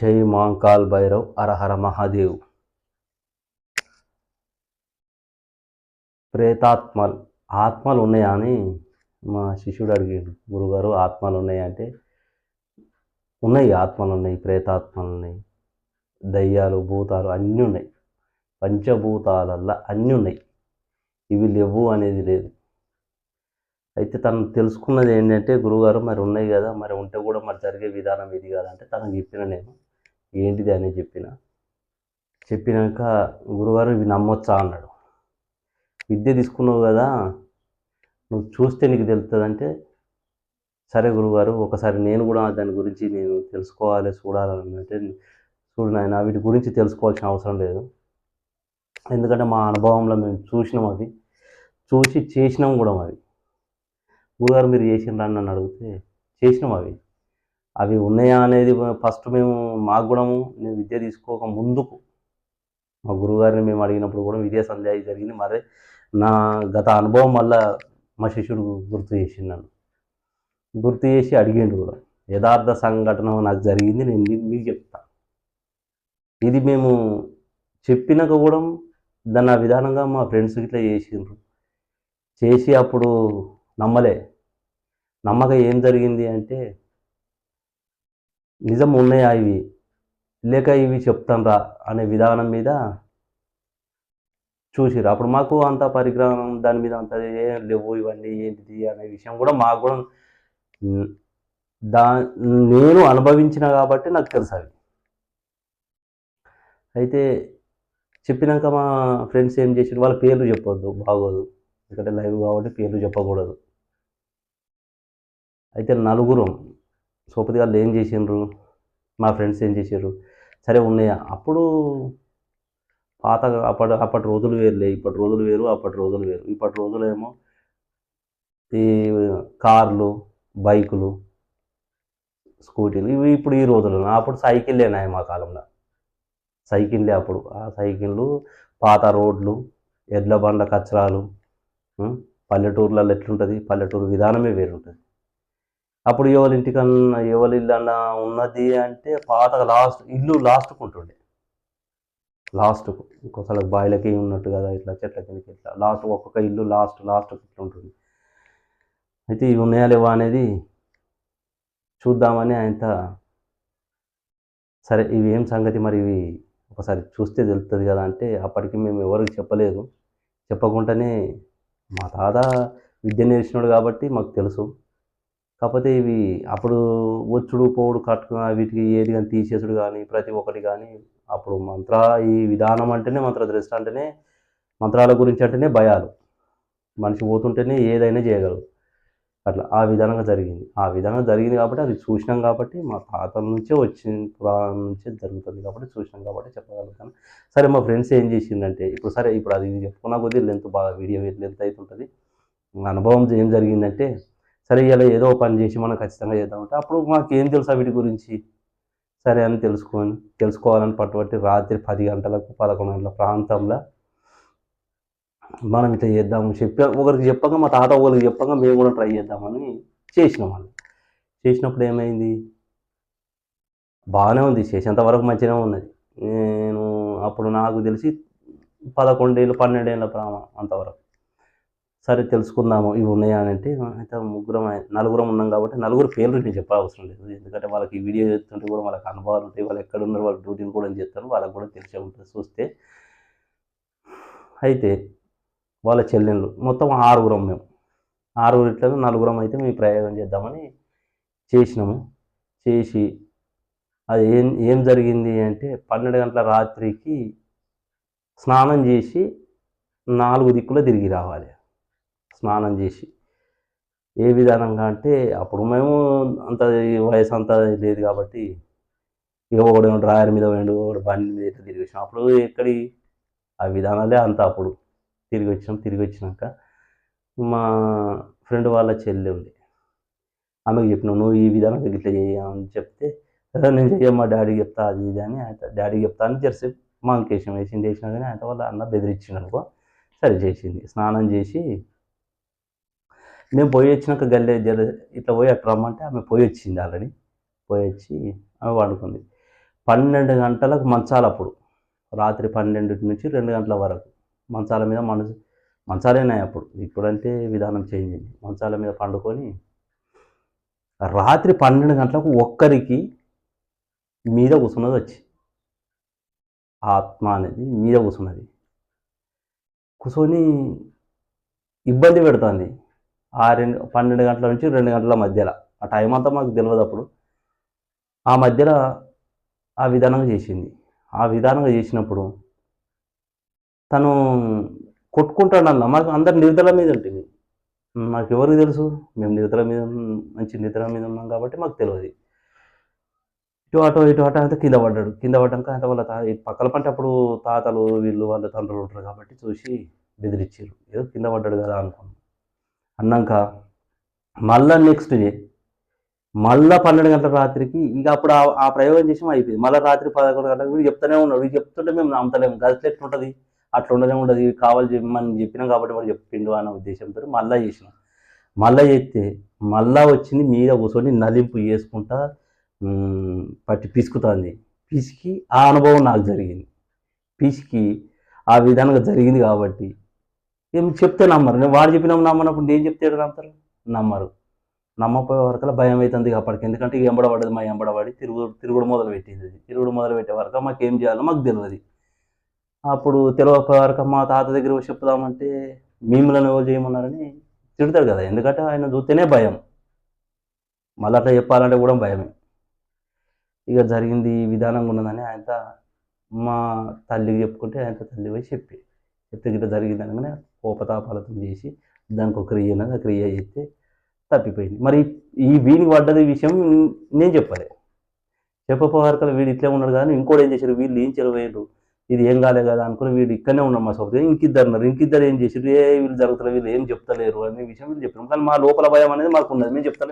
జై మహాకాల్ భైరవ్ హరహర మహాదేవ్. ఆత్మలు ఉన్నాయా అని మా శిష్యుడు అడిగాడు. గురుగారు ఆత్మలు ఉన్నాయా అంటే, ఉన్నాయి, ఆత్మలు ఉన్నాయి, ప్రేతాత్మలు ఉన్నాయి, దయ్యాలు, భూతాలు అన్నీ ఉన్నాయి. పంచభూతాలల్లా అన్నీ ఉన్నాయి, ఇవి లేవు అనేది లేదు. అయితే తను తెలుసుకున్నది ఏంటంటే, గురుగారు మరి ఉన్నాయి కదా, మరి ఉంటే కూడా మరి జరిగే విధానం ఇది కాదంటే తనకు చెప్పిన నేను ఏంటిది అనేది చెప్పినాక గురుగారు ఇవి నమ్మొచ్చా అన్నాడు. విద్య తీసుకున్నావు కదా, నువ్వు చూస్తే నీకు తెలుస్తుంది అంటే, సరే గురుగారు ఒకసారి నేను కూడా దాని గురించి నేను తెలుసుకోవాలి, చూడాలంటే చూడు నాయన, వీటి గురించి తెలుసుకోవాల్సిన అవసరం లేదు, ఎందుకంటే మా అనుభవంలో మేము చూసినాం, అవి చూసి చేసినాం కూడా. అవి గురుగారు మీరు చేసినరా అని నన్ను అడిగితే చేసినాం. అవి ఉన్నాయా అనేది ఫస్ట్ మాకు కూడా నేను విద్య తీసుకోక ముందుకు మా గురువుగారిని మేము అడిగినప్పుడు కూడా విద్యా సంధ్య జరిగింది. మరి నా గత అనుభవం వల్ల మా శిష్యుడు గుర్తు చేసి అడిగిండు కూడా. యథార్థ సంఘటన నాకు జరిగింది, నేను మీకు చెప్తా. ఇది మేము చెప్పినాక కూడా దాన్ని ఆ విధానంగా మా ఫ్రెండ్స్ ఇట్లా చేసి అప్పుడు నమ్మక ఏం జరిగింది అంటే, నిజం ఉన్నాయా ఇవి లేక ఇవి చెప్తాను రా అనే విధానం మీద చూసిరు. అప్పుడు మాకు అంత పరిగ్రహం దాని మీద అంత ఏం లేవు, ఇవన్నీ ఏంటిది అనే విషయం కూడా మాకు కూడా నేను అనుభవించిన కాబట్టి నాకు తెలుసు అవి. అయితే చెప్పినాక మా ఫ్రెండ్స్ ఏం చేసారు, వాళ్ళ పేర్లు చెప్పొద్దు, బాగోదు, ఎందుకంటే లైవ్ కాబట్టి పేర్లు చెప్పకూడదు. అయితే నలుగురం సోపతి వాళ్ళు ఏం చేసిండ్రు, మా ఫ్రెండ్స్ ఏం చేశారు, సరే ఉన్నాయా. అప్పుడు అప్పటి రోజులు వేరులే, ఇప్పటి రోజులు వేరు, అప్పటి రోజులు వేరు. ఇప్పటి రోజులు ఏమో ఈ కార్లు, బైకులు, స్కూటీలు, ఇవి ఇప్పుడు ఈ రోజులు. అప్పుడు సైకిళ్ళేనాయి మా కాలంలో, సైకిళ్ళే అప్పుడు. ఆ సైకిళ్ళు, పాత రోడ్లు, ఎడ్ల బండ కచ్చరాలు. పల్లెటూర్లలో ఎట్లుంటుంది, పల్లెటూరు విధానమే వేరుంటుంది. అప్పుడు ఎవరి ఇంటికన్నా ఎవరి ఇల్లు అన్నా ఉన్నది అంటే పాతగా ఇల్లు లాస్ట్కు ఉంటుండే, లాస్ట్కు ఇంకొకళ్ళకి బాయిలకి ఉన్నట్టు కదా, ఇట్లా చెట్ల కిందకి ఇట్లా లాస్ట్ ఒక్కొక్క ఇల్లు లాస్ట్కి ఇట్లా ఉంటుంది. అయితే ఇవి ఉన్నాయా లేవా అనేది చూద్దామని ఆయనతో, సరే ఇవి ఏం సంగతి మరి, ఇవి ఒకసారి చూస్తే తెలుస్తుంది కదా అంటే, అప్పటికి మేము ఎవరికి చెప్పకుండానే మా తాత విద్య నేర్చినాడు కాబట్టి మాకు తెలుసు. కాకపోతే ఇవి అప్పుడు వచ్చుడు పోవుడు కట్టుకున్న వీటికి ఏది కానీ తీసేసుడు కానీ ప్రతి ఒక్కటి కానీ, అప్పుడు ఈ విధానం అంటేనే మంత్రదృష్టి అంటేనే, మంత్రాల గురించి అంటేనే భయాలు. మనిషి పోతుంటేనే ఏదైనా చేయగలరు. అట్లా ఆ విధానంగా జరిగింది కాబట్టి అది చూసినాం కాబట్టి, మా తాతల నుంచే వచ్చింది, పురాణం నుంచే జరుగుతుంది కాబట్టి చూసినాం కాబట్టి చెప్పగలుగుతాను. సరే మా ఫ్రెండ్స్ ఏం చేసిందంటే, ఇప్పుడు అది చెప్పుకున్న కొద్దీ వీడియో లెంత్ అవుతుంటుంది. అనుభవం ఏం జరిగిందంటే, సరే ఇలా ఏదో పని చేసి మనం ఖచ్చితంగా చేద్దామంటే, అప్పుడు మాకేం తెలుసా వీటి గురించి, సరే అని తెలుసుకోవాలని పట్టుబట్టి రాత్రి 10 గంటలకు 11 గంటల ప్రాంతంలో మనం ఇట్లా చేద్దాము ఒకరికి చెప్పగా, మా తాత ఒకరికి చెప్పగా మేము కూడా ట్రై చేద్దామని చేసినాం. చేసినప్పుడు ఏమైంది, బాగానే ఉంది, చేసేంత వరకు మంచిగానే ఉన్నది. నేను అప్పుడు నాకు తెలిసి 11 ఏళ్ళు 12 ఏళ్ళ అంతవరకు. సరే తెలుసుకుందాము ఇవి ఉన్నాయా అని అంటే, అయితే నలుగురం ఉన్నాం కాబట్టి నలుగురు పేర్లు నేను చెప్పవసరం లేదు, ఎందుకంటే వాళ్ళకి ఈ వీడియో చేస్తుంటే కూడా వాళ్ళకి అనుభవాలు ఉంటాయి, వాళ్ళు ఎక్కడ ఉన్నారు, వాళ్ళ డ్యూటీలు కూడా చేస్తారు, వాళ్ళకి కూడా తెలిసే ఉంటుంది చూస్తే. అయితే వాళ్ళ చెల్లెళ్ళు మొత్తం 6గురం, మేము 6గురు ఇట్లా నలుగురం అయితే మేము ప్రయోగం చేద్దామని చేసినాము. చేసి అది ఏం జరిగింది అంటే, 12 గంటల రాత్రికి స్నానం చేసి 4 దిక్కులో తిరిగి రావాలి. స్నానం చేసి ఏ విధానంగా అంటే, అప్పుడు మేము అంత వయసు అంతా లేదు కాబట్టి, ఒకడేమో డ్రాయర్ మీద పోయిండు, ఒకడు బండి మీద ఇట్లా తిరిగి వచ్చినాం. అప్పుడు ఎక్కడి ఆ విధానాలే అంత. అప్పుడు తిరిగి వచ్చినాక మా ఫ్రెండ్ వాళ్ళ చెల్లి ఉంది, ఆమెకు చెప్పినావు నువ్వు ఈ విధానంగా ఇట్లా చేయమని చెప్తే, నేను చెయ్యమ్మా డాడీకి చెప్తా అది ఇది అని ఆయన డాడీకి చెప్తా అని జరిసేపు మాంకేసం చేసినా కానీ ఆయన వాళ్ళ అన్న బెదిరించిండు అనుకో. సరే చేసింది, స్నానం చేసి మేము పోయి వచ్చినాక ఇట్లా పోయి అట్లా రమ్మంటే ఆమె పోయి వచ్చింది, ఆల్రెడీ పోయి వచ్చి ఆమె వండుకుంది. 12 గంటలకు మంచాలు అప్పుడు. రాత్రి 12 నుంచి 2 గంటల వరకు. మంచాల మీద మంచాలేనాయి అప్పుడు. ఇప్పుడంటే విధానం చేంజ్ అయింది. మంచాల మీద పండుకొని రాత్రి 12 గంటలకు ఒక్కరికి మీద కూసున్నదొచ్చి. ఆత్మ అనేది మీద కూసున్నది. కూసోని ఇబ్బంది పెడుతుంది. 12 గంటల నుంచి 2 గంటల మధ్యలో. ఆ టైం అంతా మాకు తెలవదప్పుడు. ఆ మధ్యలో ఆ విధానంగా చేసింది. ఆ విధానంగా చేసినప్పుడు తను కొట్టుకుంటాడన్న. మాకు అందరు నిద్ర మీద ఉంటుంది. మాకెవరికి తెలుసు? మేము మంచి నిద్ర మీద ఉన్నాం కాబట్టి మాకు తెలియదు. ఇటు అటో అంతా కింద పడ్డాడు. కింద పడ్డాక అంత వాళ్ళ పక్కల పంట అప్పుడు తాతలు వీళ్ళు వాళ్ళ తండ్రులు ఉంటారు కాబట్టి చూసి బెదిరించారు. ఏదో కింద పడ్డాడు కదా అనుకున్నాం. అన్నాక మళ్ళా నెక్స్ట్ డే మళ్ళా 12 గంటల రాత్రికి ఇక అప్పుడు ఆ ప్రయోగం చేసి అయిపోయింది. మళ్ళీ రాత్రి 11 గంటలకు వీడు చెప్తూనే ఉన్నాడు. వీడు చెప్తుంటే మేము నమ్మతలేము. గదిలో ఎట్లుంటుంది, అట్లా ఉండనే ఉండదు. కావాలి మనం చెప్పినాం కాబట్టి వాడు చెప్పిండు అన్న ఉద్దేశంతో మళ్ళీ చేసినాం. మళ్ళీ చేస్తే మళ్ళా వచ్చింది మీద కూర్చొని నలింపు చేసుకుంటా పట్టి పిసుకుతుంది. పిసికి ఆ అనుభవం నాకు జరిగింది. పిసికి ఆ విధానంగా జరిగింది కాబట్టి ఏం చెప్తే నమ్మరు. నేను వాడు చెప్పినాం నమ్మనప్పుడు నేను చెప్తే నమ్ముతారు? నమ్మరు. నమ్మపోయే వరకు భయం అవుతుంది అప్పటికి. ఎందుకంటే ఎంబడబడ్డది, మా ఎంబడబడి తిరుగుడు మొదలు పెట్టింది. తిరుగుడు మొదలు పెట్టే వరకు మాకు ఏం చేయాలో మాకు తెలియదు. అప్పుడు తెలియకపోయే వరకు మా తాత దగ్గర చెప్దామంటే మిమ్మల్ని ఎవరు చేయమన్నారని తిడతాడు కదా. ఎందుకంటే ఆయన చూస్తేనే భయం. మళ్ళీ అట్లా చెప్పాలంటే కూడా భయమే. ఇక జరిగింది ఈ విధానంగా ఉన్నదని ఆయనతో మా తల్లికి చెప్పుకుంటే ఆయనతో తల్లి పోయి చెప్తే ఇట్లా జరిగింది అనగానే కోపతాపాలతో చేసి దానికి ఒక క్రియ ఉన్నది. ఆ క్రియ చేస్తే తప్పిపోయింది. మరి వీనికి పడ్డది విషయం నేను చెప్పపోవారు. వీడు ఇట్లే ఉన్నాడు కానీ ఇంకోటి ఏం చేశారు, వీళ్ళు ఏం చెలవేయరు, ఇది ఏం కాలే కదా అనుకుని వీడు ఇక్కడనే ఉన్నాం మా సొంత. ఇంకిద్దరు ఏం చేశారు, వీళ్ళు జరుగుతారు, వీళ్ళు ఏం చెప్తలేరు అనే విషయం వీళ్ళు చెప్పినాం. కానీ మా లోపల భయం అనేది మాకు ఉన్నది. మేము చెప్తాం.